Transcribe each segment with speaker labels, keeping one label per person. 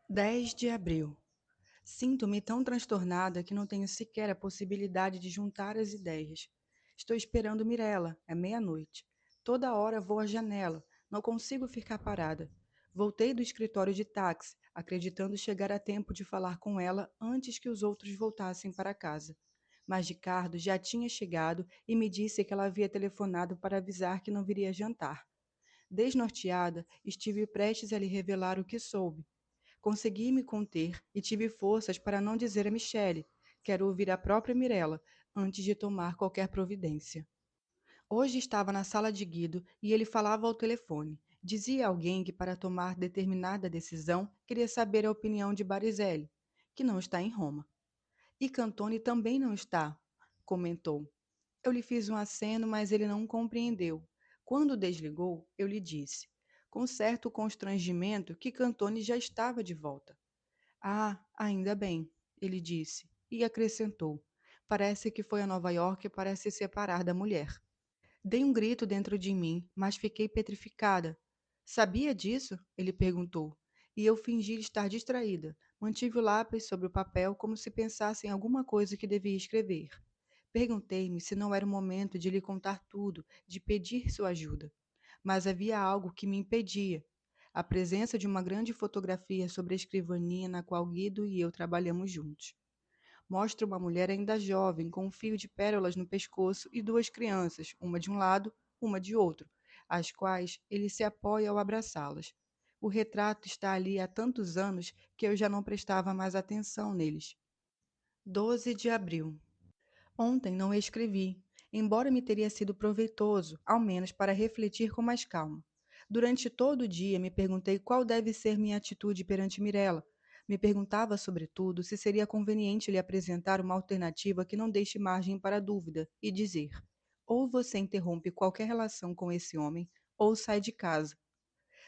Speaker 1: 10 de abril. Sinto-me tão transtornada que não tenho sequer a possibilidade de juntar as ideias. Estou esperando Mirella, é meia-noite. Toda hora vou à janela, não consigo ficar parada. Voltei do escritório de táxi, acreditando chegar a tempo de falar com ela antes que os outros voltassem para casa. Mas Ricardo já tinha chegado e me disse que ela havia telefonado para avisar que não viria jantar. Desnorteada, estive prestes a lhe revelar o que soube. Consegui me conter e tive forças para não dizer a Michele. Quero ouvir a própria Mirella antes de tomar qualquer providência. Hoje estava na sala de Guido e ele falava ao telefone. Dizia a alguém que para tomar determinada decisão queria saber a opinião de Barizelli, que não está em Roma. E Cantone também não está, comentou. Eu lhe fiz um aceno, mas ele não compreendeu. Quando desligou, eu lhe disse, com certo constrangimento, que Cantone já estava de volta. Ah, ainda bem, ele disse, e acrescentou. Parece que foi a Nova York para se separar da mulher. Dei um grito dentro de mim, mas fiquei petrificada. Sabia disso? Ele perguntou. E eu fingi estar distraída. Mantive o lápis sobre o papel como se pensasse em alguma coisa que devia escrever. Perguntei-me se não era o momento de lhe contar tudo, de pedir sua ajuda. Mas havia algo que me impedia. A presença de uma grande fotografia sobre a escrivaninha na qual Guido e eu trabalhamos juntos. Mostra uma mulher ainda jovem, com um fio de pérolas no pescoço e duas crianças, uma de um lado, uma de outro, às quais ele se apoia ao abraçá-las. O retrato está ali há tantos anos que eu já não prestava mais atenção neles. 12 de abril. Ontem não escrevi, embora me teria sido proveitoso, ao menos para refletir com mais calma. Durante todo o dia me perguntei qual deve ser minha atitude perante Mirella. Me perguntava, sobretudo, se seria conveniente lhe apresentar uma alternativa que não deixe margem para dúvida e dizer: ou você interrompe qualquer relação com esse homem, ou sai de casa.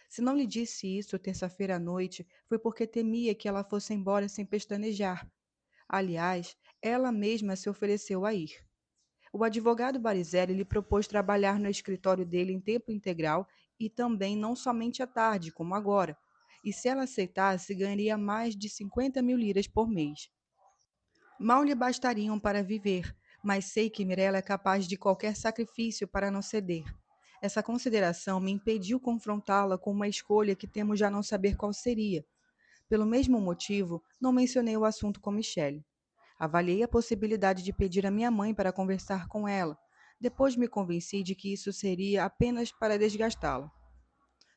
Speaker 1: Se não lhe disse isso terça-feira à noite, foi porque temia que ela fosse embora sem pestanejar. Aliás, ela mesma se ofereceu a ir. O advogado Barizelli lhe propôs trabalhar no escritório dele em tempo integral e também não somente à tarde, como agora. E se ela aceitasse, ganharia mais de 50.000 liras por mês. Mal lhe bastariam para viver, mas sei que Mirella é capaz de qualquer sacrifício para não ceder. Essa consideração me impediu confrontá-la com uma escolha que temo já não saber qual seria. Pelo mesmo motivo, não mencionei o assunto com Michele. Avaliei a possibilidade de pedir à minha mãe para conversar com ela. Depois me convenci de que isso seria apenas para desgastá-la.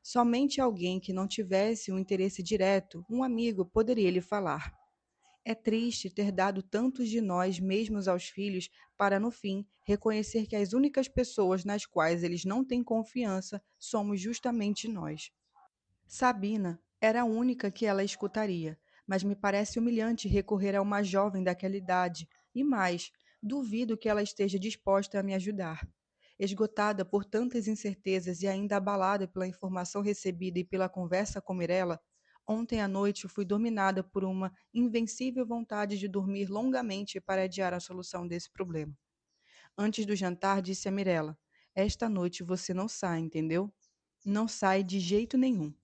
Speaker 1: Somente alguém que não tivesse um interesse direto, um amigo, poderia lhe falar. É triste ter dado tantos de nós mesmos aos filhos para, no fim, reconhecer que as únicas pessoas nas quais eles não têm confiança somos justamente nós. Sabina era a única que ela escutaria, mas me parece humilhante recorrer a uma jovem daquela idade, e mais, duvido que ela esteja disposta a me ajudar. Esgotada por tantas incertezas e ainda abalada pela informação recebida e pela conversa com Mirella, ontem à noite fui dominada por uma invencível vontade de dormir longamente para adiar a solução desse problema. Antes do jantar, disse a Mirella: esta noite você não sai, entendeu? Não sai de jeito nenhum.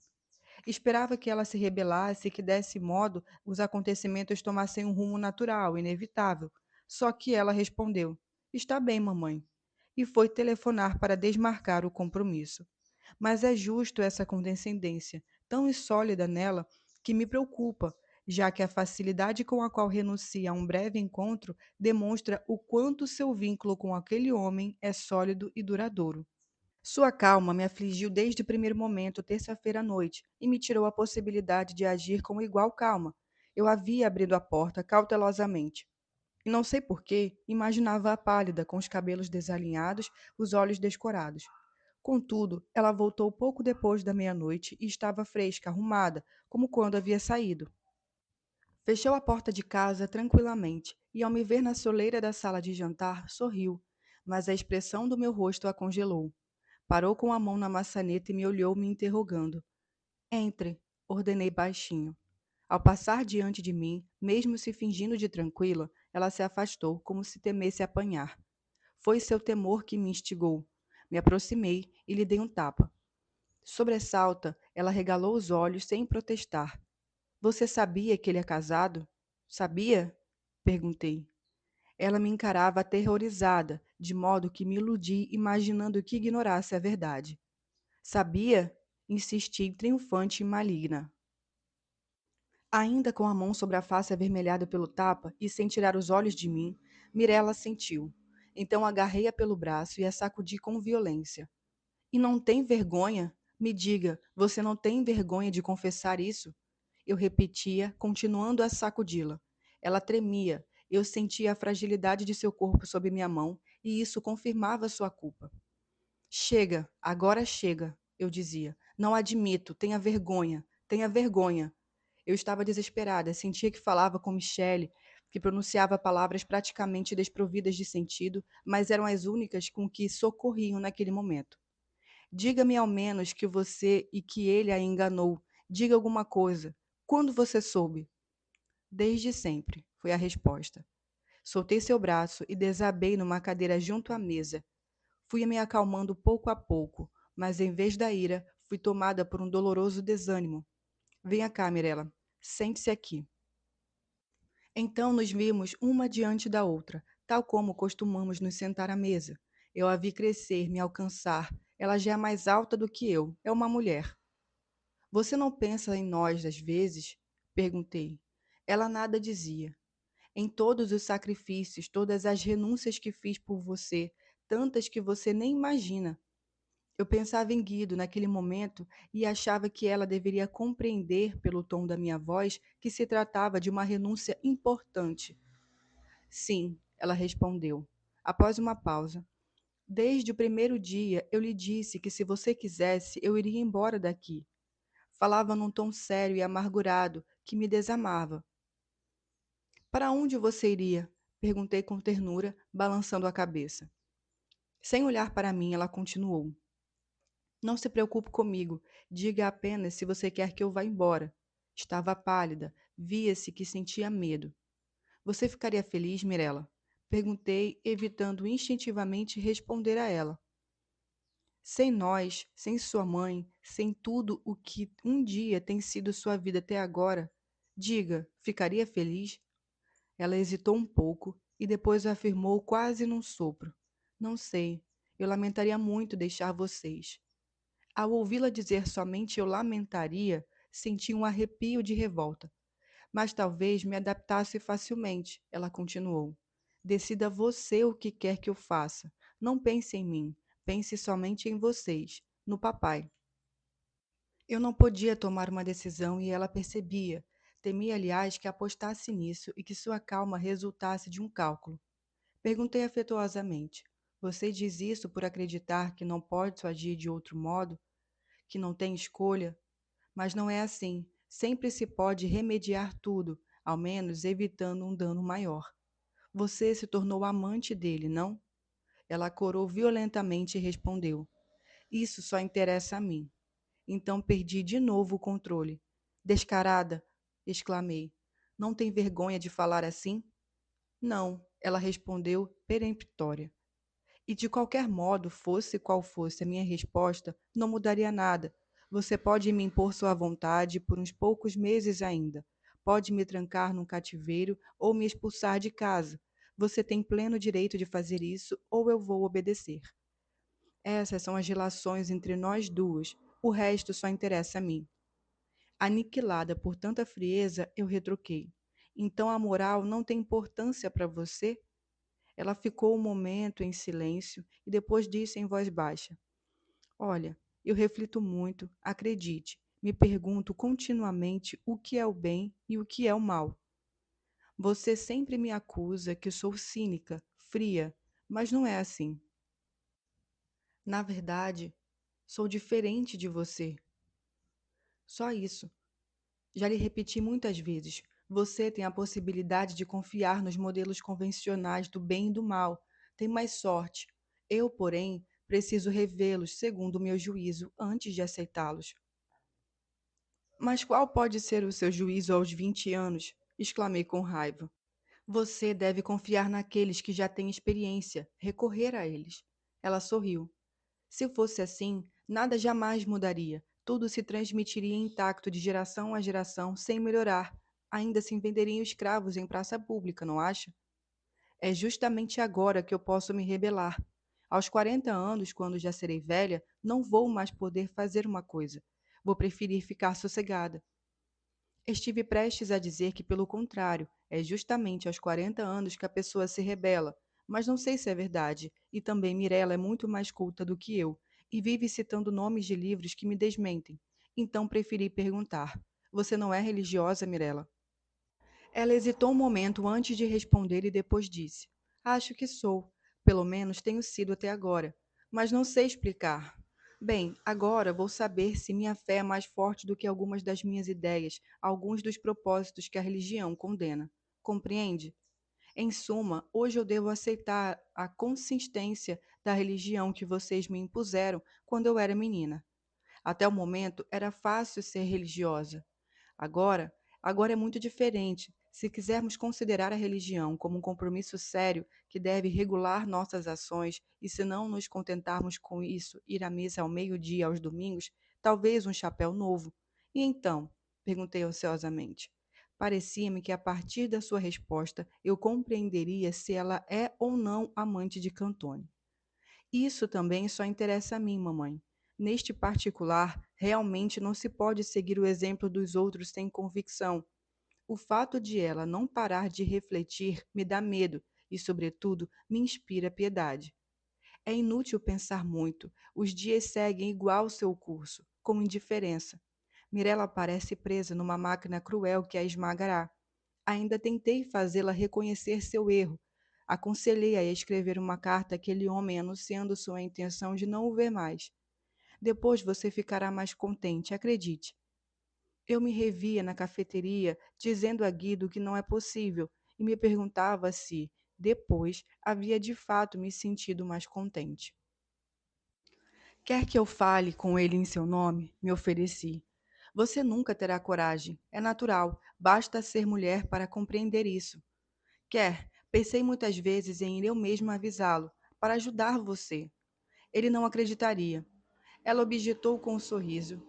Speaker 1: Esperava que ela se rebelasse e que, desse modo, os acontecimentos tomassem um rumo natural, inevitável. Só que ela respondeu: está bem, mamãe. E foi telefonar para desmarcar o compromisso. Mas é justo essa condescendência, tão insólida nela, que me preocupa, já que a facilidade com a qual renuncia a um breve encontro demonstra o quanto seu vínculo com aquele homem é sólido e duradouro. Sua calma me afligiu desde o primeiro momento, terça-feira à noite, e me tirou a possibilidade de agir com igual calma. Eu havia abrido a porta cautelosamente. E não sei por que, imaginava-a pálida, com os cabelos desalinhados, os olhos descorados. Contudo, ela voltou pouco depois da meia-noite e estava fresca, arrumada, como quando havia saído. Fechou a porta de casa tranquilamente e, ao me ver na soleira da sala de jantar, sorriu, mas a expressão do meu rosto a congelou. Parou com a mão na maçaneta e me olhou me interrogando. Entre, ordenei baixinho. Ao passar diante de mim, mesmo se fingindo de tranquila, ela se afastou, como se temesse apanhar. Foi seu temor que me instigou. Me aproximei e lhe dei um tapa. Sobressalta, ela regalou os olhos sem protestar. Você sabia que ele é casado? Sabia? Perguntei. Ela me encarava aterrorizada, de modo que me iludi imaginando que ignorasse a verdade. Sabia? Insisti, triunfante e maligna. Ainda com a mão sobre a face avermelhada pelo tapa e sem tirar os olhos de mim, Mirella sentiu. Então agarrei-a pelo braço e a sacudi com violência. E não tem vergonha? Me diga, você não tem vergonha de confessar isso? Eu repetia, continuando a sacudi-la. Ela tremia. Eu sentia a fragilidade de seu corpo sob minha mão e isso confirmava sua culpa. Chega, agora chega, eu dizia. Não admito, tenha vergonha, tenha vergonha. Eu estava desesperada, sentia que falava com Michele, que pronunciava palavras praticamente desprovidas de sentido, mas eram as únicas com que socorriam naquele momento. Diga-me ao menos que você e que ele a enganou. Diga alguma coisa. Quando você soube? Desde sempre, foi a resposta. Soltei seu braço e desabei numa cadeira junto à mesa. Fui me acalmando pouco a pouco, mas em vez da ira, fui tomada por um doloroso desânimo. Venha cá, Mirella. Sente-se aqui. Então nos vimos uma diante da outra, tal como costumamos nos sentar à mesa. Eu a vi crescer, me alcançar. Ela já é mais alta do que eu. É uma mulher. Você não pensa em nós às vezes? Perguntei. Ela nada dizia. Em todos os sacrifícios, todas as renúncias que fiz por você, tantas que você nem imagina. Eu pensava em Guido naquele momento e achava que ela deveria compreender pelo tom da minha voz que se tratava de uma renúncia importante. Sim, ela respondeu, após uma pausa. Desde o primeiro dia eu lhe disse que se você quisesse eu iria embora daqui. Falava num tom sério e amargurado que me desamava. Para onde você iria? Perguntei com ternura, balançando a cabeça. Sem olhar para mim, ela continuou. Não se preocupe comigo. Diga apenas se você quer que eu vá embora. Estava pálida. Via-se que sentia medo. Você ficaria feliz, Mirella? Perguntei, evitando instintivamente responder a ela. Sem nós, sem sua mãe, sem tudo o que um dia tem sido sua vida até agora, diga, ficaria feliz? Ela hesitou um pouco e depois afirmou quase num sopro. Não sei. Eu lamentaria muito deixar vocês. Ao ouvi-la dizer somente eu lamentaria, senti um arrepio de revolta. Mas talvez me adaptasse facilmente, ela continuou. Decida você o que quer que eu faça. Não pense em mim, pense somente em vocês, no papai. Eu não podia tomar uma decisão e ela percebia. Temia, aliás, que apostasse nisso e que sua calma resultasse de um cálculo. Perguntei afetuosamente: Você diz isso por acreditar que não pode agir de outro modo? Que não tem escolha? Mas não é assim. Sempre se pode remediar tudo, ao menos evitando um dano maior. Você se tornou amante dele, não? Ela corou violentamente e respondeu: Isso só interessa a mim. Então perdi de novo o controle. Descarada! Exclamei. Não tem vergonha de falar assim? Não, ela respondeu peremptória. E de qualquer modo, fosse qual fosse a minha resposta, não mudaria nada. Você pode me impor sua vontade por uns poucos meses ainda. Pode me trancar num cativeiro ou me expulsar de casa. Você tem pleno direito de fazer isso ou eu vou obedecer. Essas são as relações entre nós duas. O resto só interessa a mim. Aniquilada por tanta frieza, eu retruquei. Então a moral não tem importância para você? Ela ficou um momento em silêncio e depois disse em voz baixa: Olha, eu reflito muito, acredite. Me pergunto continuamente o que é o bem e o que é o mal. Você sempre me acusa que sou cínica, fria, mas não é assim. Na verdade, sou diferente de você. Só isso. Já lhe repeti muitas vezes. Você tem a possibilidade de confiar nos modelos convencionais do bem e do mal. Tem mais sorte. Eu, porém, preciso revê-los segundo o meu juízo antes de aceitá-los. Mas qual pode ser o seu juízo aos 20 anos? Exclamei com raiva. Você deve confiar naqueles que já têm experiência, recorrer a eles. Ela sorriu. Se fosse assim, nada jamais mudaria. tudo se transmitiria intacto de geração a geração sem melhorar. Ainda se venderiam escravos em praça pública, não acha? É justamente agora que eu posso me rebelar. Aos 40 anos, quando já serei velha, não vou mais poder fazer uma coisa. Vou preferir ficar sossegada. Estive prestes a dizer que, pelo contrário, é justamente aos 40 anos que a pessoa se rebela, mas não sei se é verdade, e também Mirella é muito mais culta do que eu, e vive citando nomes de livros que me desmentem. Então preferi perguntar: Você não é religiosa, Mirella? Ela hesitou um momento antes de responder e depois disse: Acho que sou. Pelo menos tenho sido até agora. Mas não sei explicar. Bem, agora vou saber se minha fé é mais forte do que algumas das minhas ideias, alguns dos propósitos que a religião condena. Compreende? Em suma, hoje eu devo aceitar a consistência da religião que vocês me impuseram quando eu era menina. Até o momento era fácil ser religiosa. Agora, agora é muito diferente. Se quisermos considerar a religião como um compromisso sério que deve regular nossas ações, e se não nos contentarmos com isso, ir à missa ao meio-dia aos domingos, talvez um chapéu novo. E então? Perguntei ansiosamente. Parecia-me que a partir da sua resposta eu compreenderia se ela é ou não amante de Cantone. Isso também só interessa a mim, mamãe. Neste particular, realmente não se pode seguir o exemplo dos outros sem convicção. O fato de ela não parar de refletir me dá medo e, sobretudo, me inspira piedade. É inútil pensar muito. Os dias seguem igual seu curso, com indiferença. Mirella parece presa numa máquina cruel que a esmagará. Ainda tentei fazê-la reconhecer seu erro. Aconselhei-a a escrever uma carta àquele homem anunciando sua intenção de não o ver mais. Depois você ficará mais contente, acredite. Eu me revia na cafeteria, dizendo a Guido que não é possível, e me perguntava se, depois, havia de fato me sentido mais contente. Quer que eu fale com ele em seu nome? Me ofereci. Você nunca terá coragem. É natural. Basta ser mulher para compreender isso. Quer? Pensei muitas vezes em ir eu mesma avisá-lo, para ajudar você. Ele não acreditaria. Ela objetou com um sorriso.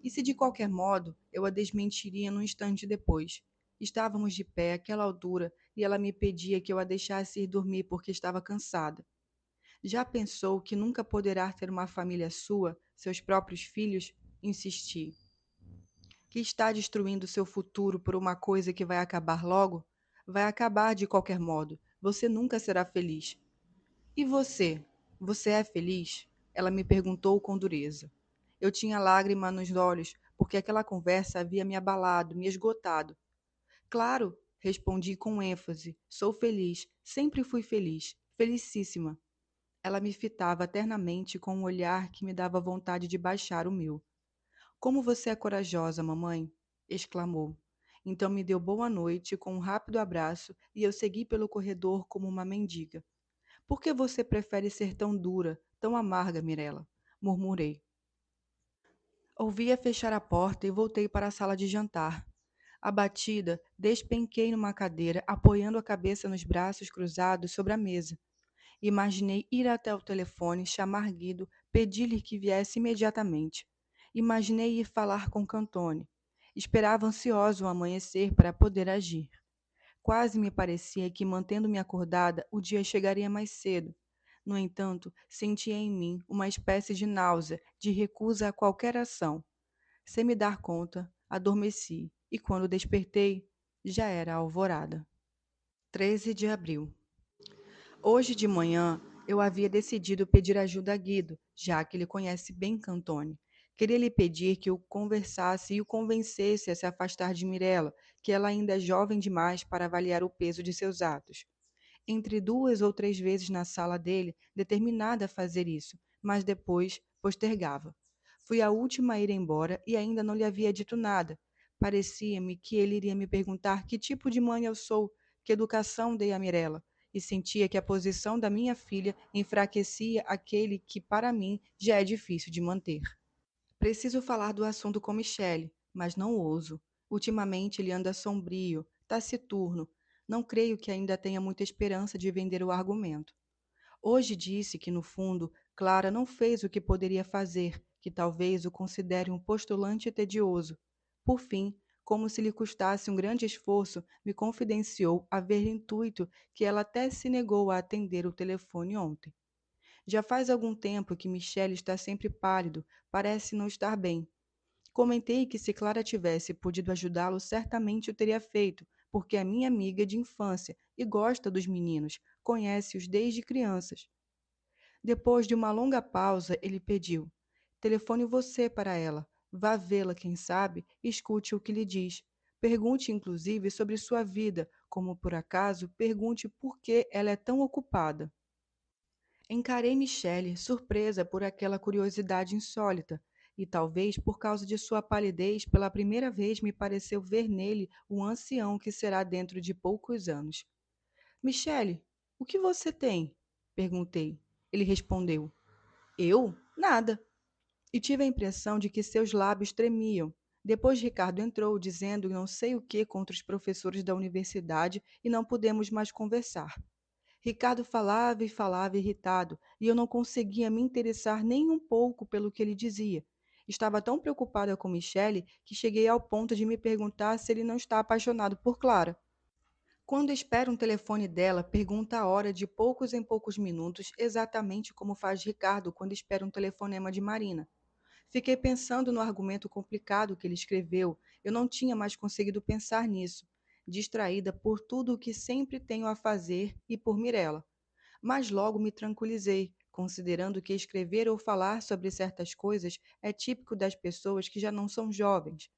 Speaker 1: E se de qualquer modo eu a desmentiria num instante depois? Estávamos de pé àquela altura e ela me pedia que eu a deixasse ir dormir porque estava cansada. Já pensou que nunca poderá ter uma família sua, seus próprios filhos? Insisti. Que está destruindo seu futuro por uma coisa que vai acabar logo? Vai acabar de qualquer modo. Você nunca será feliz. E você? Você é feliz? Ela me perguntou com dureza. Eu tinha lágrima nos olhos, porque aquela conversa havia me abalado, me esgotado. Claro, respondi com ênfase. Sou feliz, sempre fui feliz, felicíssima. Ela me fitava ternamente com um olhar que me dava vontade de baixar o meu. Como você é corajosa, mamãe! Exclamou. Então me deu boa noite com um rápido abraço e eu segui pelo corredor como uma mendiga. Por que você prefere ser tão dura, tão amarga, Mirella? Murmurei. Ouvi-a fechar a porta e voltei para a sala de jantar. Abatida, despenquei numa cadeira, apoiando a cabeça nos braços cruzados sobre a mesa. Imaginei ir até o telefone, chamar Guido, pedir-lhe que viesse imediatamente. Imaginei ir falar com Cantone. Esperava ansioso o amanhecer para poder agir. Quase me parecia que, mantendo-me acordada, o dia chegaria mais cedo. No entanto, sentia em mim uma espécie de náusea, de recusa a qualquer ação. Sem me dar conta, adormeci, e quando despertei, já era alvorada. 13 de abril. Hoje de manhã, eu havia decidido pedir ajuda a Guido, já que ele conhece bem Cantone. Queria lhe pedir que o conversasse e o convencesse a se afastar de Mirella, que ela ainda é jovem demais para avaliar o peso de seus atos. Entre 2 ou 3 vezes na sala dele, determinada a fazer isso, mas depois postergava. Fui a última a ir embora e ainda não lhe havia dito nada. Parecia-me que ele iria me perguntar que tipo de mãe eu sou, que educação dei a Mirella, e sentia que a posição da minha filha enfraquecia aquele que, para mim, já é difícil de manter. Preciso falar do assunto com Michele, mas não ouso. Ultimamente ele anda sombrio, taciturno. Não creio que ainda tenha muita esperança de vender o argumento. Hoje disse que, no fundo, Clara não fez o que poderia fazer, que talvez o considere um postulante tedioso. Por fim, como se lhe custasse um grande esforço, me confidenciou haver intuito que ela até se negou a atender o telefone ontem. Já faz algum tempo que Michele está sempre pálido, parece não estar bem. Comentei que se Clara tivesse podido ajudá-lo, certamente o teria feito, porque é minha amiga de infância e gosta dos meninos, conhece-os desde crianças. Depois de uma longa pausa, ele pediu: telefone você para ela. Vá vê-la, quem sabe, e escute o que lhe diz. Pergunte, inclusive, sobre sua vida, como por acaso pergunte por que ela é tão ocupada. Encarei Michele, surpresa por aquela curiosidade insólita, e talvez por causa de sua palidez, pela primeira vez me pareceu ver nele o ancião que será dentro de poucos anos. Michele, o que você tem? Perguntei. Ele respondeu: eu? Nada. E tive a impressão de que seus lábios tremiam. Depois Ricardo entrou, dizendo não sei o que contra os professores da universidade e não pudemos mais conversar. Ricardo falava e falava irritado, e eu não conseguia me interessar nem um pouco pelo que ele dizia. Estava tão preocupada com Michele que cheguei ao ponto de me perguntar se ele não está apaixonado por Clara. Quando espera um telefone dela, pergunta a hora de poucos em poucos minutos, exatamente como faz Ricardo quando espera um telefonema de Marina. Fiquei pensando no argumento complicado que ele escreveu. Eu não tinha mais conseguido pensar nisso, distraída por tudo o que sempre tenho a fazer e por Mirella. Mas logo me tranquilizei, considerando que escrever ou falar sobre certas coisas é típico das pessoas que já não são jovens.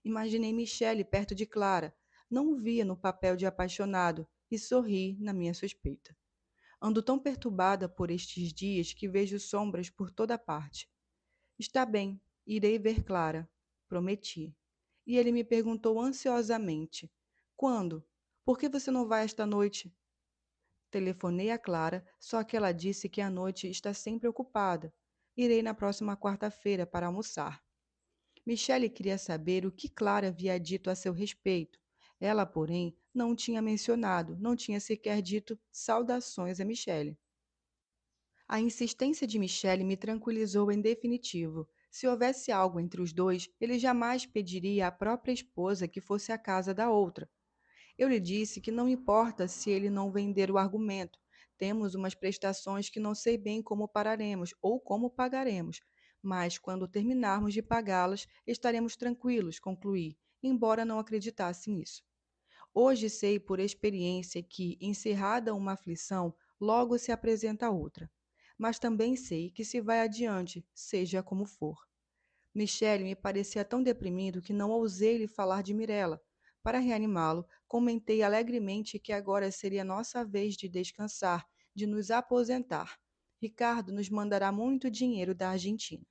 Speaker 1: Imaginei Michele perto de Clara. Não o via no papel de apaixonado e sorri na minha suspeita. Ando tão perturbada por estes dias que vejo sombras por toda parte. Está bem, irei ver Clara. Prometi. E ele me perguntou ansiosamente: quando? Por que você não vai esta noite? Telefonei a Clara, só que ela disse que a noite está sempre ocupada. Irei na próxima quarta-feira para almoçar. Michele queria saber o que Clara havia dito a seu respeito. Ela, porém, não tinha mencionado, não tinha sequer dito saudações a Michele. A insistência de Michele me tranquilizou em definitivo. Se houvesse algo entre os dois, ele jamais pediria à própria esposa que fosse à casa da outra. Eu lhe disse que não importa se ele não vender o argumento. Temos umas prestações que não sei bem como pararemos ou como pagaremos, mas quando terminarmos de pagá-las, estaremos tranquilos, concluí, embora não acreditasse nisso. Hoje sei por experiência que, encerrada uma aflição, logo se apresenta outra. Mas também sei que se vai adiante, seja como for. Michele me parecia tão deprimido que não ousei lhe falar de Mirella. Para reanimá-lo, comentei alegremente que agora seria nossa vez de descansar, de nos aposentar. Ricardo nos mandará muito dinheiro da Argentina.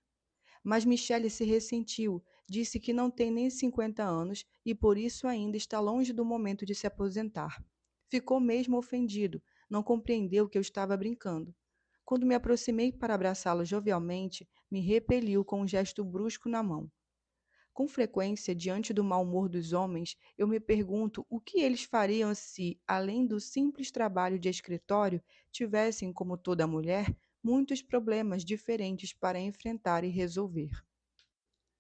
Speaker 1: Mas Michele se ressentiu, disse que não tem nem 50 anos e por isso ainda está longe do momento de se aposentar. Ficou mesmo ofendido, não compreendeu que eu estava brincando. Quando me aproximei para abraçá-lo jovialmente, me repeliu com um gesto brusco na mão. Com frequência, diante do mau humor dos homens, eu me pergunto o que eles fariam se, além do simples trabalho de escritório, tivessem, como toda mulher, muitos problemas diferentes para enfrentar e resolver.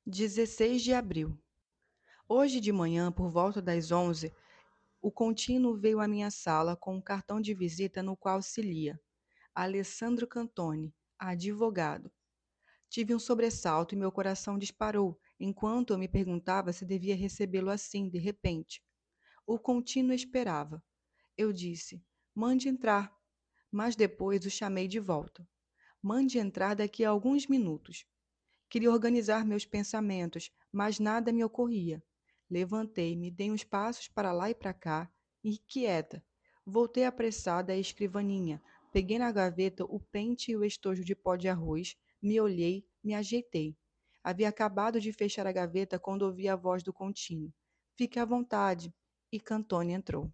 Speaker 1: 16 de abril. Hoje de manhã, por volta das 11, o contínuo veio à minha sala com um cartão de visita no qual se lia: Alessandro Cantoni, advogado. Tive um sobressalto e meu coração disparou, enquanto eu me perguntava se devia recebê-lo assim, de repente. O contínuo esperava. Eu disse: mande entrar. Mas depois o chamei de volta. Mande entrar daqui a alguns minutos. Queria organizar meus pensamentos, mas nada me ocorria. Levantei-me, dei uns passos para lá e para cá, e quieta. Voltei apressada à escrivaninha, peguei na gaveta o pente e o estojo de pó de arroz, me olhei, me ajeitei. Havia acabado de fechar a gaveta quando ouvi a voz do contínuo. Fique à vontade. E Cantone entrou.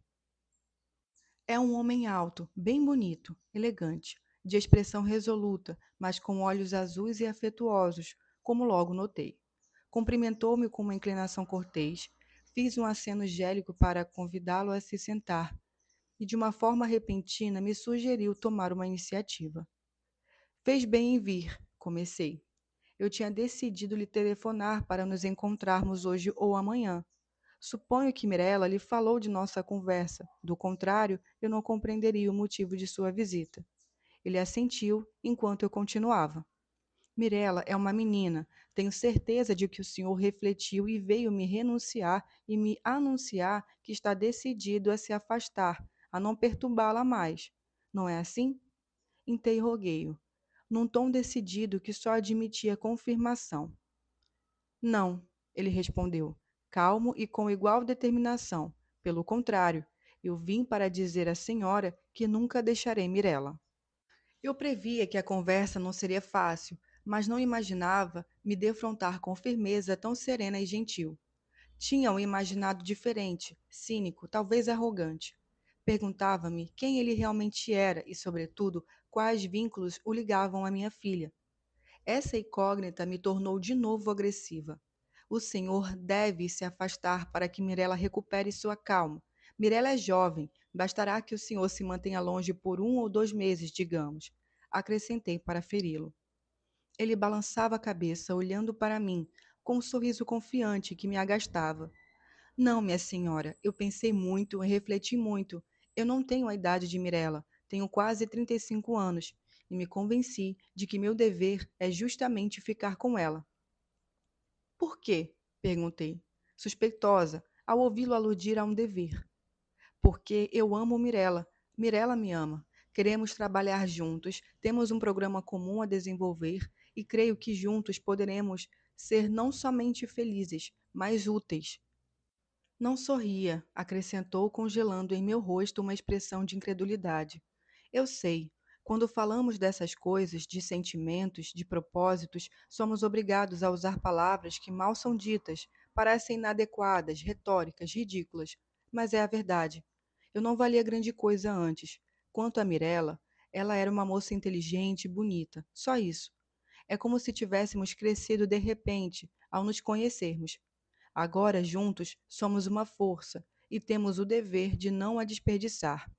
Speaker 1: É um homem alto, bem bonito, elegante, de expressão resoluta, mas com olhos azuis e afetuosos, como logo notei. Cumprimentou-me com uma inclinação cortês, fiz um aceno gélico para convidá-lo a se sentar, e de uma forma repentina me sugeriu tomar uma iniciativa. Fez bem em vir, comecei. Eu tinha decidido lhe telefonar para nos encontrarmos hoje ou amanhã. Suponho que Mirella lhe falou de nossa conversa. Do contrário, eu não compreenderia o motivo de sua visita. Ele assentiu enquanto eu continuava. Mirella é uma menina. Tenho certeza de que o senhor refletiu e veio me renunciar e me anunciar que está decidido a se afastar, a não perturbá-la mais. Não é assim? Interroguei-o, num tom decidido que só admitia confirmação. Não, ele respondeu, calmo e com igual determinação. Pelo contrário, eu vim para dizer à senhora que nunca deixarei Mirella. Eu previa que a conversa não seria fácil, mas não imaginava me defrontar com firmeza tão serena e gentil. Tinha-o imaginado diferente, cínico, talvez arrogante. Perguntava-me quem ele realmente era e, sobretudo, quais vínculos o ligavam à minha filha. Essa incógnita me tornou de novo agressiva. O senhor deve se afastar para que Mirella recupere sua calma. Mirella é jovem, bastará que o senhor se mantenha longe por 1 ou 2 meses, digamos. Acrescentei para feri-lo. Ele balançava a cabeça, olhando para mim, com um sorriso confiante que me agastava. Não, minha senhora, eu pensei muito e refleti muito. Eu não tenho a idade de Mirella, tenho quase 35 anos, e me convenci de que meu dever é justamente ficar com ela. Por quê? Perguntei, suspeitosa, ao ouvi-lo aludir a um dever. Porque eu amo Mirella. Mirella me ama. Queremos trabalhar juntos, temos um programa comum a desenvolver e creio que juntos poderemos ser não somente felizes, mas úteis. Não sorria, acrescentou, congelando em meu rosto uma expressão de incredulidade. Eu sei. Quando falamos dessas coisas, de sentimentos, de propósitos, somos obrigados a usar palavras que mal são ditas, parecem inadequadas, retóricas, ridículas. Mas é a verdade. Eu não valia grande coisa antes. Quanto a Mirella, ela era uma moça inteligente e bonita. Só isso. É como se tivéssemos crescido de repente, ao nos conhecermos. Agora, juntos, somos uma força e temos o dever de não a desperdiçar.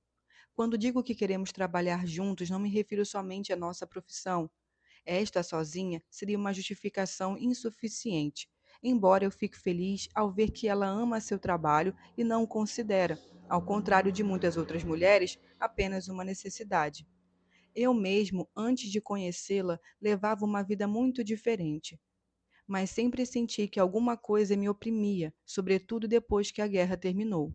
Speaker 1: Quando digo que queremos trabalhar juntos, não me refiro somente à nossa profissão. Esta sozinha seria uma justificação insuficiente, embora eu fique feliz ao ver que ela ama seu trabalho e não o considera, ao contrário de muitas outras mulheres, apenas uma necessidade. Eu mesmo, antes de conhecê-la, levava uma vida muito diferente, mas sempre senti que alguma coisa me oprimia, sobretudo depois que a guerra terminou.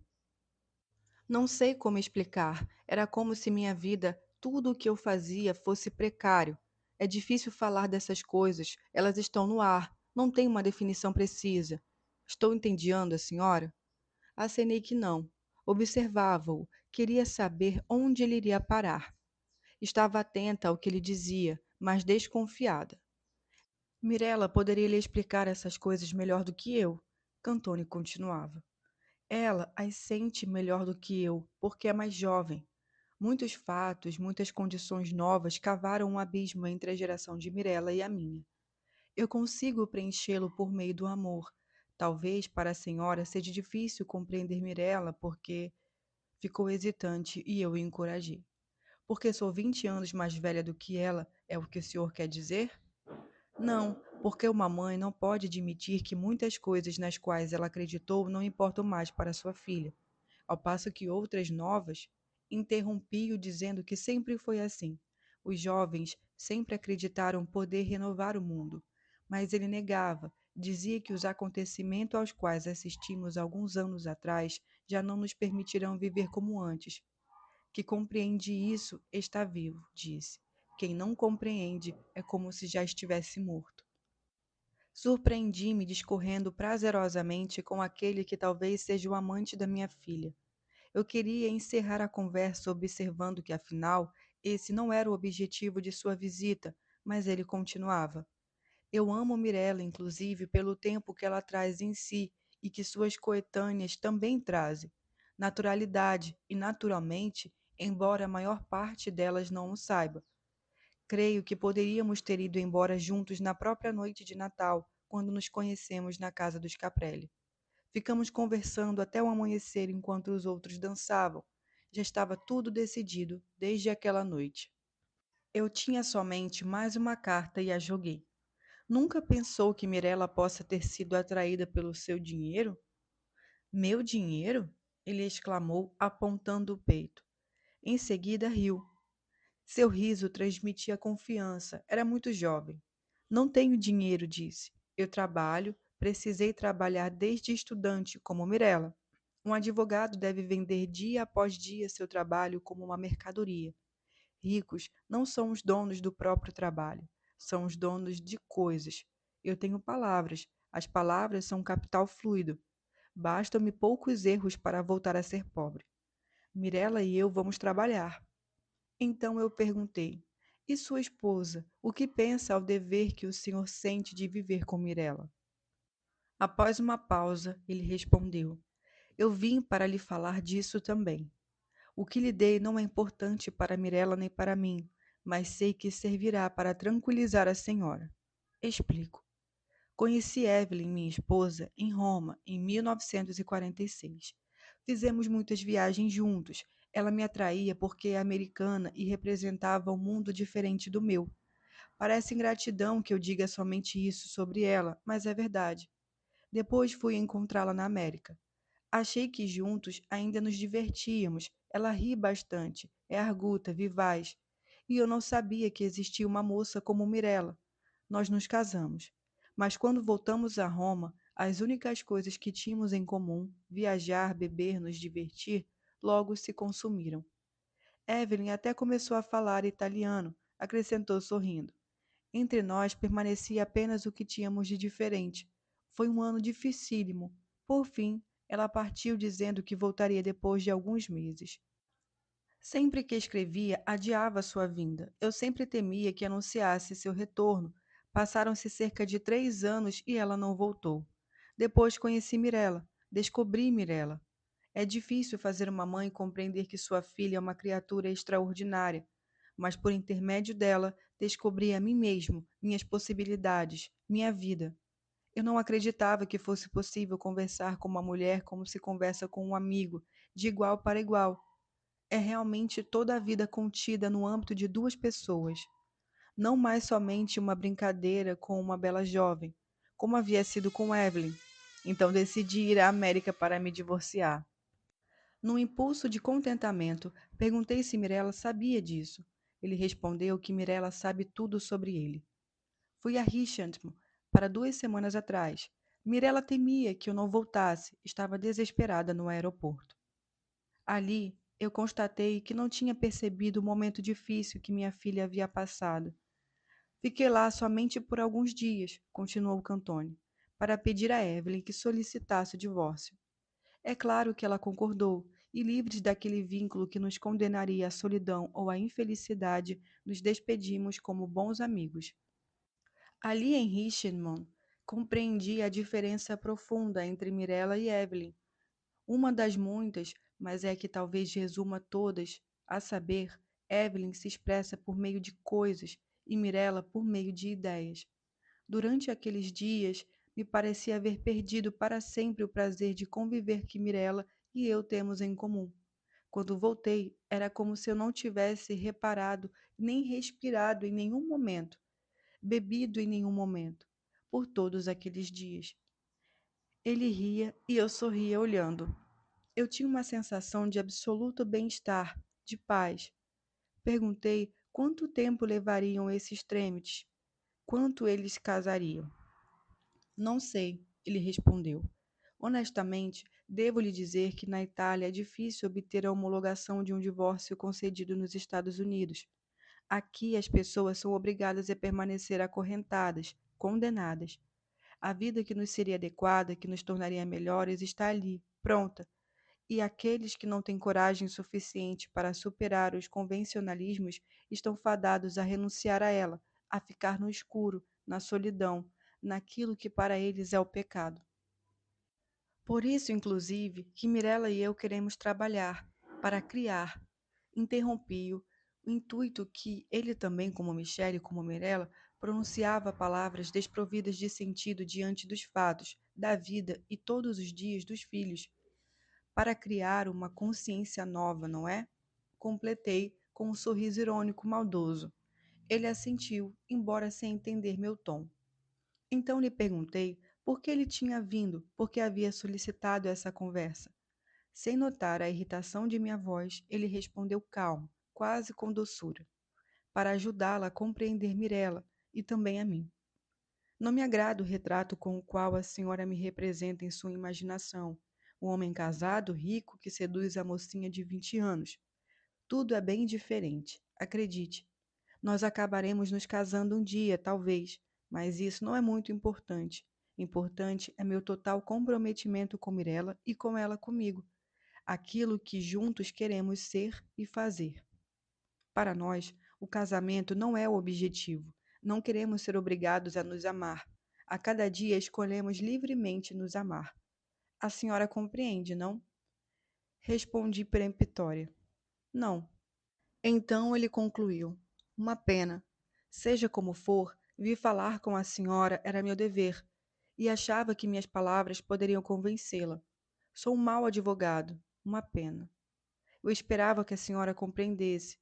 Speaker 1: Não sei como explicar, era como se minha vida, tudo o que eu fazia, fosse precário. É difícil falar dessas coisas, elas estão no ar, não tem uma definição precisa. Estou entediando a senhora? Acenei que não. Observava-o, queria saber onde ele iria parar. Estava atenta ao que ele dizia, mas desconfiada. Mirella poderia lhe explicar essas coisas melhor do que eu, Cantone continuava. Ela as sente melhor do que eu, porque é mais jovem. Muitos fatos, muitas condições novas cavaram um abismo entre a geração de Mirella e a minha. Eu consigo preenchê-lo por meio do amor. Talvez para a senhora seja difícil compreender Mirella, porque ficou hesitante e eu o encorajei. Porque sou 20 anos mais velha do que ela, é o que o senhor quer dizer? Não, porque uma mãe não pode admitir que muitas coisas nas quais ela acreditou não importam mais para sua filha, ao passo que outras novas interrompiam dizendo que sempre foi assim. Os jovens sempre acreditaram poder renovar o mundo, mas ele negava, dizia que os acontecimentos aos quais assistimos alguns anos atrás já não nos permitirão viver como antes. Que compreende isso está vivo, disse. Quem não compreende é como se já estivesse morto. Surpreendi-me discorrendo prazerosamente com aquele que talvez seja o amante da minha filha. Eu queria encerrar a conversa observando que, afinal, esse não era o objetivo de sua visita, mas ele continuava. Eu amo Mirella, inclusive, pelo tempo que ela traz em si e que suas coetâneas também trazem. Naturalidade e naturalmente, embora a maior parte delas não o saiba. Creio que poderíamos ter ido embora juntos na própria noite de Natal, quando nos conhecemos na casa dos Caprelli. Ficamos conversando até o amanhecer enquanto os outros dançavam. Já estava tudo decidido desde aquela noite. Eu tinha somente mais uma carta e a joguei. Nunca pensou que Mirella possa ter sido atraída pelo seu dinheiro? Meu dinheiro? Ele exclamou, apontando o peito. Em seguida riu. Seu riso transmitia confiança. Era muito jovem. Não tenho dinheiro, disse. Eu trabalho, precisei trabalhar desde estudante, como Mirella. Um advogado deve vender dia após dia seu trabalho como uma mercadoria. Ricos não são os donos do próprio trabalho, são os donos de coisas. Eu tenho palavras. As palavras são capital fluido. Bastam-me poucos erros para voltar a ser pobre. Mirella e eu vamos trabalhar. Então eu perguntei: e sua esposa, o que pensa ao dever que o senhor sente de viver com Mirella? Após uma pausa, ele respondeu: eu vim para lhe falar disso também. O que lhe dei não é importante para Mirella nem para mim, mas sei que servirá para tranquilizar a senhora. Explico. Conheci Evelyn, minha esposa, em Roma, em 1946. Fizemos muitas viagens juntos. Ela me atraía porque é americana e representava um mundo diferente do meu. Parece ingratidão que eu diga somente isso sobre ela, mas é verdade. Depois fui encontrá-la na América. Achei que juntos ainda nos divertíamos. Ela ri bastante, é arguta, vivaz. E eu não sabia que existia uma moça como Mirella. Nós nos casamos. Mas quando voltamos a Roma, as únicas coisas que tínhamos em comum, viajar, beber, nos divertir, logo se consumiram. Evelyn até começou a falar italiano, acrescentou sorrindo. Entre nós permanecia apenas o que tínhamos de diferente. Foi um ano dificílimo. Por fim, ela partiu dizendo que voltaria depois de alguns meses. Sempre que escrevia, adiava sua vinda. Eu sempre temia que anunciasse seu retorno. Passaram-se cerca de 3 anos e ela não voltou. Depois conheci Mirella. Descobri Mirella. É difícil fazer uma mãe compreender que sua filha é uma criatura extraordinária, mas por intermédio dela descobri a mim mesmo, minhas possibilidades, minha vida. Eu não acreditava que fosse possível conversar com uma mulher como se conversa com um amigo, de igual para igual. É realmente toda a vida contida no âmbito de duas pessoas, não mais somente uma brincadeira com uma bela jovem, como havia sido com Evelyn. Então decidi ir à América para me divorciar. Num impulso de contentamento, perguntei se Mirella sabia disso. Ele respondeu que Mirella sabe tudo sobre ele. Fui a Richmond para 2 semanas atrás. Mirella temia que eu não voltasse, estava desesperada no aeroporto. Ali, eu constatei que não tinha percebido o momento difícil que minha filha havia passado. Fiquei lá somente por alguns dias, continuou Cantone, para pedir a Evelyn que solicitasse o divórcio. É claro que ela concordou, e livres daquele vínculo que nos condenaria à solidão ou à infelicidade, nos despedimos como bons amigos. Ali em Richmond, compreendi a diferença profunda entre Mirella e Evelyn, uma das muitas, mas é que talvez resuma todas, a saber, Evelyn se expressa por meio de coisas e Mirella por meio de ideias. Durante aqueles dias, me parecia haver perdido para sempre o prazer de conviver que Mirella e eu temos em comum. Quando voltei, era como se eu não tivesse reparado nem respirado em nenhum momento, bebido em nenhum momento, por todos aqueles dias. Ele ria e eu sorria olhando. Eu tinha uma sensação de absoluto bem-estar, de paz. Perguntei quanto tempo levariam esses trâmites, quanto eles casariam. Não sei, ele respondeu. Honestamente, devo lhe dizer que na Itália é difícil obter a homologação de um divórcio concedido nos Estados Unidos. Aqui as pessoas são obrigadas a permanecer acorrentadas, condenadas. A vida que nos seria adequada, que nos tornaria melhores, está ali, pronta. E aqueles que não têm coragem suficiente para superar os convencionalismos estão fadados a renunciar a ela, a ficar no escuro, na solidão, naquilo que para eles é o pecado. Por isso, inclusive, que Mirella e eu queremos trabalhar para criar. Interrompi-o, o intuito que ele também, como Michele e como Mirella, pronunciava palavras desprovidas de sentido diante dos fatos, da vida e todos os dias dos filhos, para criar uma consciência nova, não é? Completei com um sorriso irônico maldoso. Ele assentiu, embora sem entender meu tom. Então lhe perguntei por que ele tinha vindo, por que havia solicitado essa conversa. Sem notar a irritação de minha voz, ele respondeu calmo, quase com doçura, para ajudá-la a compreender Mirella e também a mim. Não me agrada o retrato com o qual a senhora me representa em sua imaginação. O homem casado, rico, que seduz a mocinha de 20 anos. Tudo é bem diferente, acredite. Nós acabaremos nos casando um dia, talvez, mas isso não é muito importante. Importante é meu total comprometimento com Mirella e com ela comigo. Aquilo que juntos queremos ser e fazer. Para nós, o casamento não é o objetivo. Não queremos ser obrigados a nos amar. A cada dia escolhemos livremente nos amar. A senhora compreende, não? Respondi peremptória. Não. Então ele concluiu. Uma pena. Seja como for, vir falar com a senhora era meu dever, e achava que minhas palavras poderiam convencê-la. Sou um mau advogado. Uma pena. Eu esperava que a senhora compreendesse.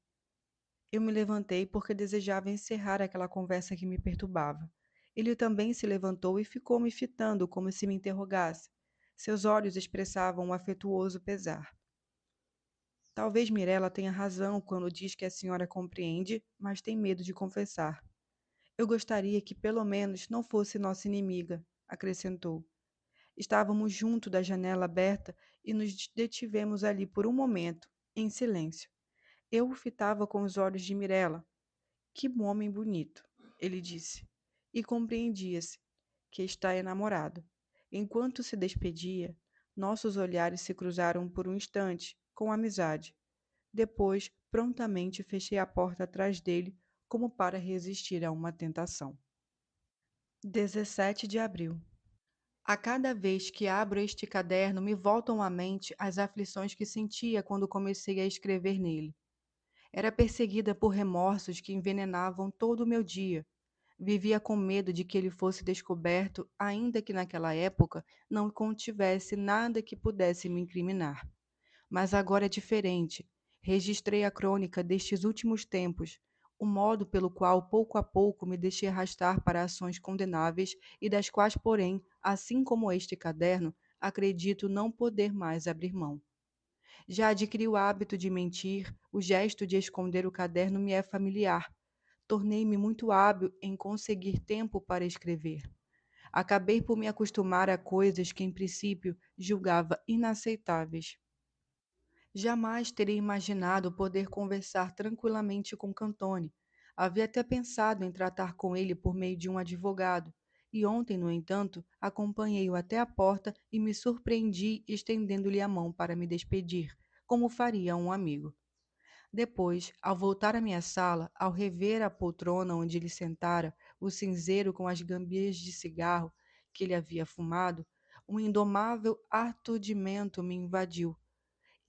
Speaker 1: Eu me levantei porque desejava encerrar aquela conversa que me perturbava. Ele também se levantou e ficou me fitando como se me interrogasse. Seus olhos expressavam um afetuoso pesar. Talvez Mirella tenha razão quando diz que a senhora compreende, mas tem medo de confessar. Eu gostaria que pelo menos não fosse nossa inimiga, acrescentou. Estávamos junto da janela aberta e nos detivemos ali por um momento, em silêncio. Eu o fitava com os olhos de Mirella. Que homem bonito, ele disse, e compreendia-se que está enamorado. Enquanto se despedia, nossos olhares se cruzaram por um instante, com amizade. Depois, prontamente fechei a porta atrás dele, como para resistir a uma tentação. 17 de abril. A cada vez que abro este caderno, me voltam à mente as aflições que sentia quando comecei a escrever nele. Era perseguida por remorsos que envenenavam todo o meu dia. Vivia com medo de que ele fosse descoberto, ainda que naquela época não contivesse nada que pudesse me incriminar. Mas agora é diferente. Registrei a crônica destes últimos tempos, o modo pelo qual, pouco a pouco, me deixei arrastar para ações condenáveis e das quais, porém, assim como este caderno, acredito não poder mais abrir mão. Já adquiri o hábito de mentir, o gesto de esconder o caderno me é familiar. Tornei-me muito hábil em conseguir tempo para escrever. Acabei por me acostumar a coisas que, em princípio, julgava inaceitáveis. Jamais teria imaginado poder conversar tranquilamente com Cantone. Havia até pensado em tratar com ele por meio de um advogado. E ontem, no entanto, acompanhei-o até a porta e me surpreendi estendendo-lhe a mão para me despedir, como faria um amigo. Depois, ao voltar à minha sala, ao rever a poltrona onde ele sentara, o cinzeiro com as gâmbias de cigarro que ele havia fumado, um indomável aturdimento me invadiu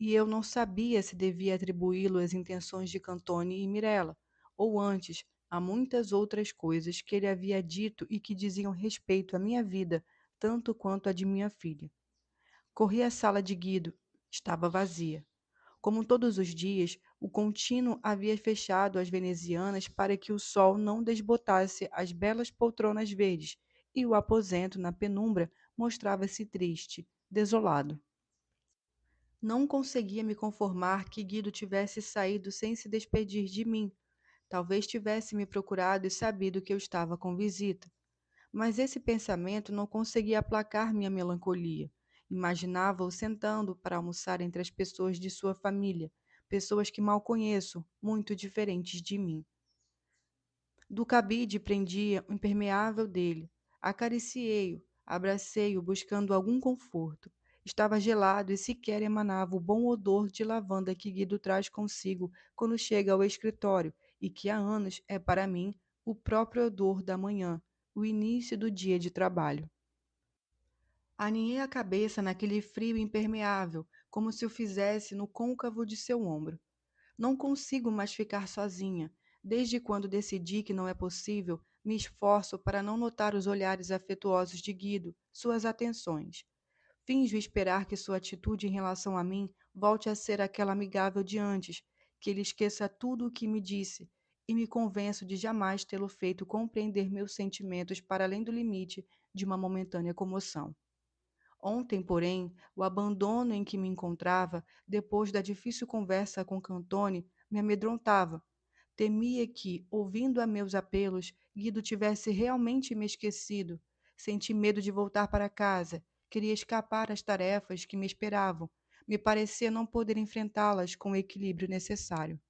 Speaker 1: e eu não sabia se devia atribuí-lo às intenções de Cantone e Mirella, ou antes, a muitas outras coisas que ele havia dito e que diziam respeito à minha vida, tanto quanto à de minha filha. Corri à sala de Guido. Estava vazia. Como todos os dias, o contínuo havia fechado as venezianas para que o sol não desbotasse as belas poltronas verdes, e o aposento, na penumbra, mostrava-se triste, desolado. Não conseguia me conformar que Guido tivesse saído sem se despedir de mim. Talvez tivesse me procurado e sabido que eu estava com visita. Mas esse pensamento não conseguia aplacar minha melancolia. Imaginava-o sentando para almoçar entre as pessoas de sua família, pessoas que mal conheço, muito diferentes de mim. Do cabide prendia o impermeável dele. Acariciei-o, abracei-o, buscando algum conforto. Estava gelado e sequer emanava o bom odor de lavanda que Guido traz consigo quando chega ao escritório e que há anos é para mim o próprio odor da manhã, o início do dia de trabalho. Aninhei a cabeça naquele frio impermeável, como se o fizesse no côncavo de seu ombro. Não consigo mais ficar sozinha. Desde quando decidi que não é possível, me esforço para não notar os olhares afetuosos de Guido, suas atenções. Finjo esperar que sua atitude em relação a mim volte a ser aquela amigável de antes, que ele esqueça tudo o que me disse e me convenço de jamais tê-lo feito compreender meus sentimentos para além do limite de uma momentânea comoção. Ontem, porém, o abandono em que me encontrava, depois da difícil conversa com Cantone, me amedrontava. Temia que, ouvindo a meus apelos, Guido tivesse realmente me esquecido. Senti medo de voltar para casa. Queria escapar às tarefas que me esperavam. Me parecia não poder enfrentá-las com o equilíbrio necessário.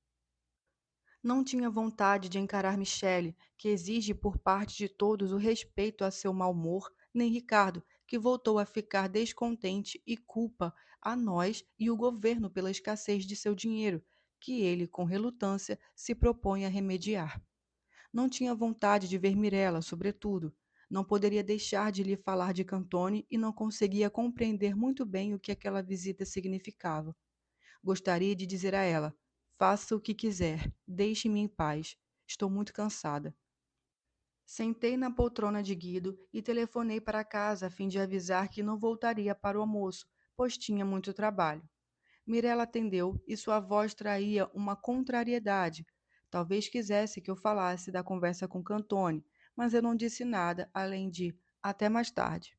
Speaker 1: Não tinha vontade de encarar Michele, que exige por parte de todos o respeito a seu mau humor, nem Ricardo, que voltou a ficar descontente e culpa a nós e o governo pela escassez de seu dinheiro, que ele, com relutância, se propõe a remediar. Não tinha vontade de ver Mirella, sobretudo. Não poderia deixar de lhe falar de Cantone e não conseguia compreender muito bem o que aquela visita significava. Gostaria de dizer a ela: faça o que quiser, deixe-me em paz. Estou muito cansada. Sentei na poltrona de Guido e telefonei para casa a fim de avisar que não voltaria para o almoço, pois tinha muito trabalho. Mirella atendeu e sua voz traía uma contrariedade. Talvez quisesse que eu falasse da conversa com Cantone, mas eu não disse nada além de até mais tarde.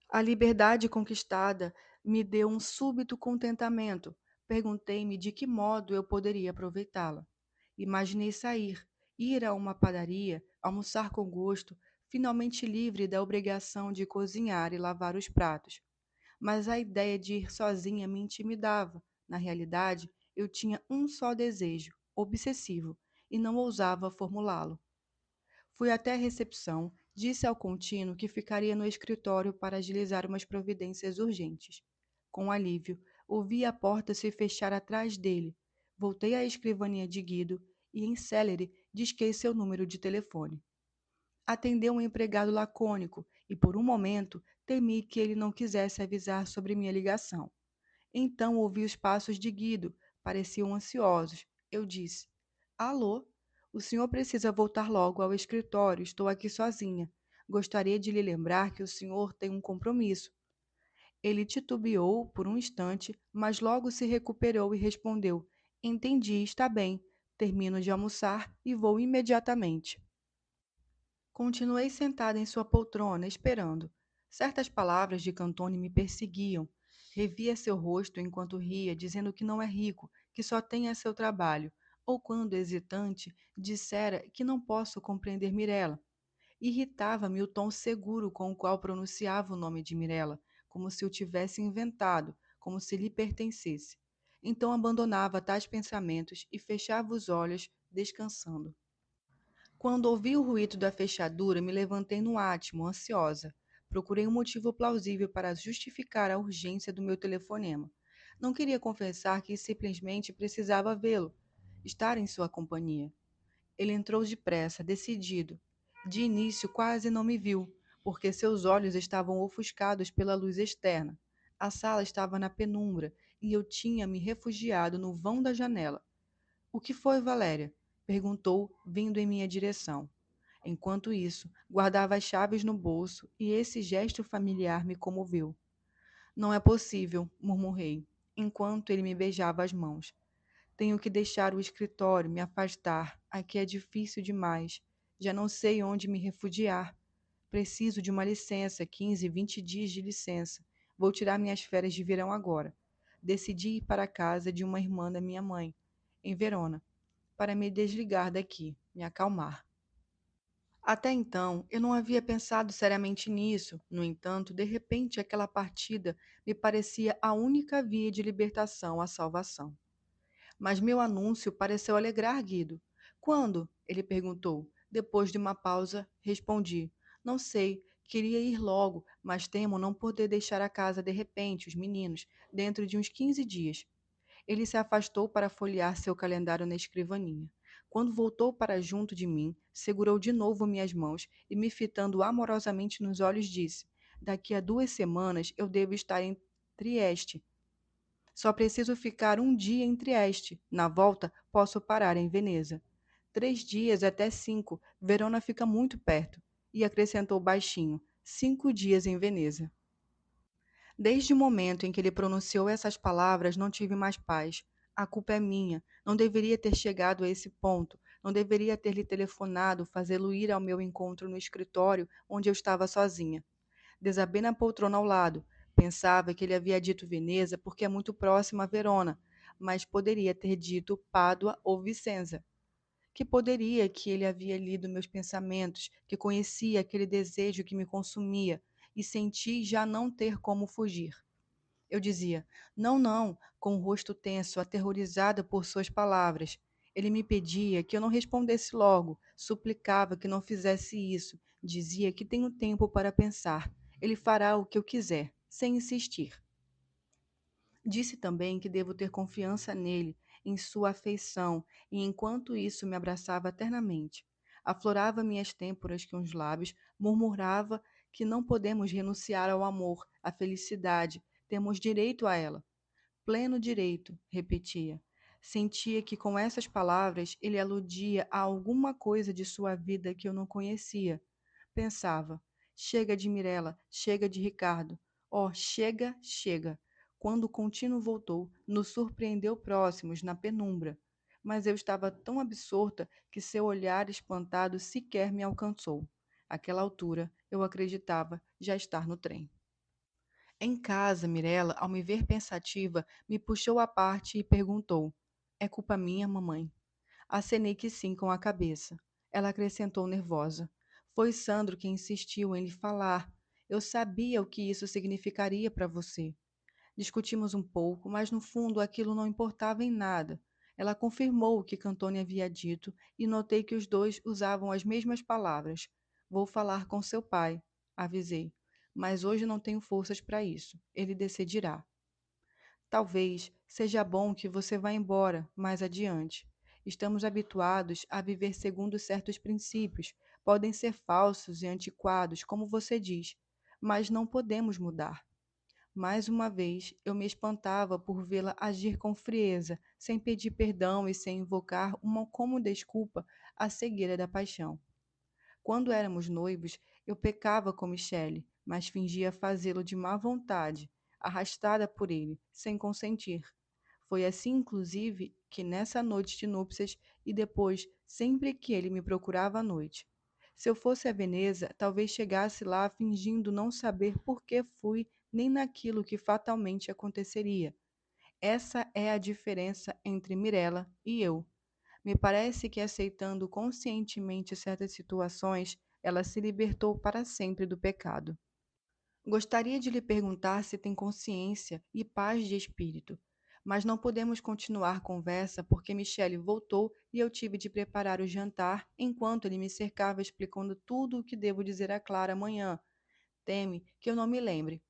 Speaker 1: A liberdade conquistada me deu um súbito contentamento. Perguntei-me de que modo eu poderia aproveitá-la. Imaginei sair, ir a uma padaria, almoçar com gosto, finalmente livre da obrigação de cozinhar e lavar os pratos. Mas a ideia de ir sozinha me intimidava. Na realidade, eu tinha um só desejo, obsessivo, e não ousava formulá-lo. Fui até a recepção, disse ao contínuo que ficaria no escritório para agilizar umas providências urgentes. Com alívio, ouvi a porta se fechar atrás dele. Voltei à escrivaninha de Guido e, em célere, disquei seu número de telefone. Atendeu um empregado lacônico e, por um momento, temi que ele não quisesse avisar sobre minha ligação. Então ouvi os passos de Guido, pareciam ansiosos. Eu disse: Alô? O senhor precisa voltar logo ao escritório, estou aqui sozinha. Gostaria de lhe lembrar que o senhor tem um compromisso. Ele titubeou por um instante, mas logo se recuperou e respondeu: Entendi, está bem. Termino de almoçar e vou imediatamente. Continuei sentada em sua poltrona, esperando. Certas palavras de Cantone me perseguiam. Revia seu rosto enquanto ria, dizendo que não é rico, que só tem a seu trabalho, ou quando, hesitante, dissera que não posso compreender Mirella. Irritava-me o tom seguro com o qual pronunciava o nome de Mirella, como se o tivesse inventado, como se lhe pertencesse. Então abandonava tais pensamentos e fechava os olhos, descansando. Quando ouvi o ruído da fechadura, me levantei no átimo, ansiosa. Procurei um motivo plausível para justificar a urgência do meu telefonema. Não queria confessar que simplesmente precisava vê-lo, estar em sua companhia. Ele entrou depressa, decidido. De início, quase não me viu, porque seus olhos estavam ofuscados pela luz externa. A sala estava na penumbra e eu tinha me refugiado no vão da janela. O que foi, Valéria? Perguntou, vindo em minha direção. Enquanto isso, guardava as chaves no bolso e esse gesto familiar me comoveu. Não é possível, murmurei, enquanto ele me beijava as mãos. Tenho que deixar o escritório, me afastar. Aqui é difícil demais. Já não sei onde me refugiar. Preciso de uma licença, 15, 20 dias de licença. Vou tirar minhas férias de verão agora. Decidi ir para a casa de uma irmã da minha mãe, em Verona, para me desligar daqui, me acalmar. Até então, eu não havia pensado seriamente nisso. No entanto, de repente, aquela partida me parecia a única via de libertação à salvação. Mas meu anúncio pareceu alegrar Guido. Quando? Ele perguntou. Depois de uma pausa, respondi: Não sei, queria ir logo, mas temo não poder deixar a casa de repente, os meninos, dentro de uns 15 dias. Ele se afastou para folhear seu calendário na escrivaninha. Quando voltou para junto de mim, segurou de novo minhas mãos e, me fitando amorosamente nos olhos, disse: Daqui a 2 semanas eu devo estar em Trieste. Só preciso ficar um dia em Trieste. Na volta, posso parar em Veneza. 3 dias até 5. Verona fica muito perto. E acrescentou baixinho: 5 dias em Veneza. Desde o momento em que ele pronunciou essas palavras, não tive mais paz. A culpa é minha. Não deveria ter chegado a esse ponto. Não deveria ter lhe telefonado, fazê-lo ir ao meu encontro no escritório, onde eu estava sozinha. Desabei na poltrona ao lado. Pensava que ele havia dito Veneza porque é muito próximo a Verona, mas poderia ter dito Pádua ou Vicenza. Que poderia que ele havia lido meus pensamentos, que conhecia aquele desejo que me consumia, e senti já não ter como fugir. Eu dizia: não, não, com o rosto tenso, aterrorizada por suas palavras. Ele me pedia que eu não respondesse logo, suplicava que não fizesse isso, dizia que tenho tempo para pensar. Ele fará o que eu quiser, sem insistir. Disse também que devo ter confiança nele, em sua afeição, e enquanto isso me abraçava ternamente. Aflorava minhas têmporas com os lábios, murmurava que não podemos renunciar ao amor, à felicidade, temos direito a ela. Pleno direito, repetia. Sentia que com essas palavras ele aludia a alguma coisa de sua vida que eu não conhecia. Pensava: chega de Mirella, chega de Ricardo. Oh, chega, chega. Quando o contínuo voltou, nos surpreendeu próximos, na penumbra. Mas eu estava tão absorta que seu olhar espantado sequer me alcançou. Àquela altura, eu acreditava já estar no trem. Em casa, Mirella, ao me ver pensativa, me puxou à parte e perguntou: é culpa minha, mamãe? Acenei que sim com a cabeça. Ela acrescentou nervosa: foi Sandro quem insistiu em lhe falar. Eu sabia o que isso significaria para você. Discutimos um pouco, mas no fundo aquilo não importava em nada. Ela confirmou o que Cantone havia dito e notei que os dois usavam as mesmas palavras. Vou falar com seu pai, avisei. Mas hoje não tenho forças para isso. Ele decidirá. Talvez seja bom que você vá embora mais adiante. Estamos habituados a viver segundo certos princípios. Podem ser falsos e antiquados, como você diz, mas não podemos mudar. Mais uma vez, eu me espantava por vê-la agir com frieza, sem pedir perdão e sem invocar uma como desculpa a cegueira da paixão. Quando éramos noivos, eu pecava com Michele, mas fingia fazê-lo de má vontade, arrastada por ele, sem consentir. Foi assim, inclusive, que nessa noite de núpcias e depois, sempre que ele me procurava à noite. Se eu fosse a Veneza, talvez chegasse lá fingindo não saber por que fui, nem naquilo que fatalmente aconteceria. Essa é a diferença entre Mirella e eu. Me parece que aceitando conscientemente certas situações, ela se libertou para sempre do pecado. Gostaria de lhe perguntar se tem consciência e paz de espírito, mas não podemos continuar conversa porque Michele voltou e eu tive de preparar o jantar enquanto ele me cercava explicando tudo o que devo dizer a Clara amanhã. Teme que eu não me lembre.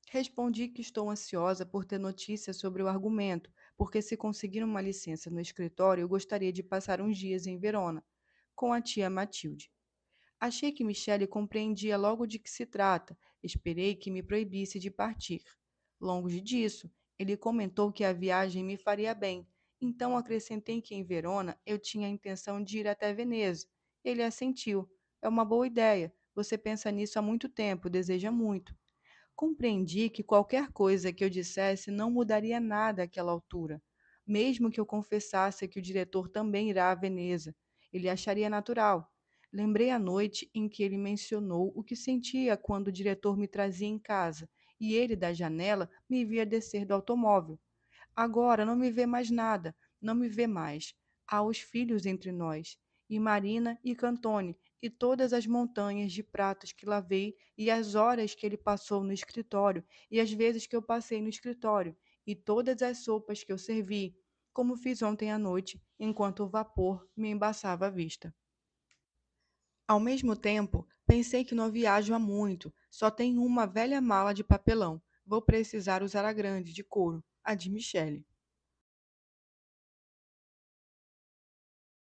Speaker 1: Respondi que estou ansiosa por ter notícias sobre o argumento, porque se conseguir uma licença no escritório, eu gostaria de passar uns dias em Verona, com a tia Matilde. Achei que Michele compreendia logo de que se trata. Esperei que me proibisse de partir. Longe disso, ele comentou que a viagem me faria bem. Então acrescentei que em Verona eu tinha a intenção de ir até Veneza. Ele assentiu. É uma boa ideia. Você pensa nisso há muito tempo, deseja muito. Compreendi que qualquer coisa que eu dissesse não mudaria nada àquela altura. Mesmo que eu confessasse que o diretor também irá a Veneza, ele acharia natural. Lembrei a noite em que ele mencionou o que sentia quando o diretor me trazia em casa e ele, da janela, me via descer do automóvel. Agora não me vê mais nada, não me vê mais. Há os filhos entre nós, e Marina e Cantone, e todas as montanhas de pratos que lavei, e as horas que ele passou no escritório, e as vezes que eu passei no escritório, e todas as sopas que eu servi, como fiz ontem à noite, enquanto o vapor me embaçava a vista. Ao mesmo tempo, pensei que não viajo há muito, só tenho uma velha mala de papelão. Vou precisar usar a grande, de couro, a de Michele.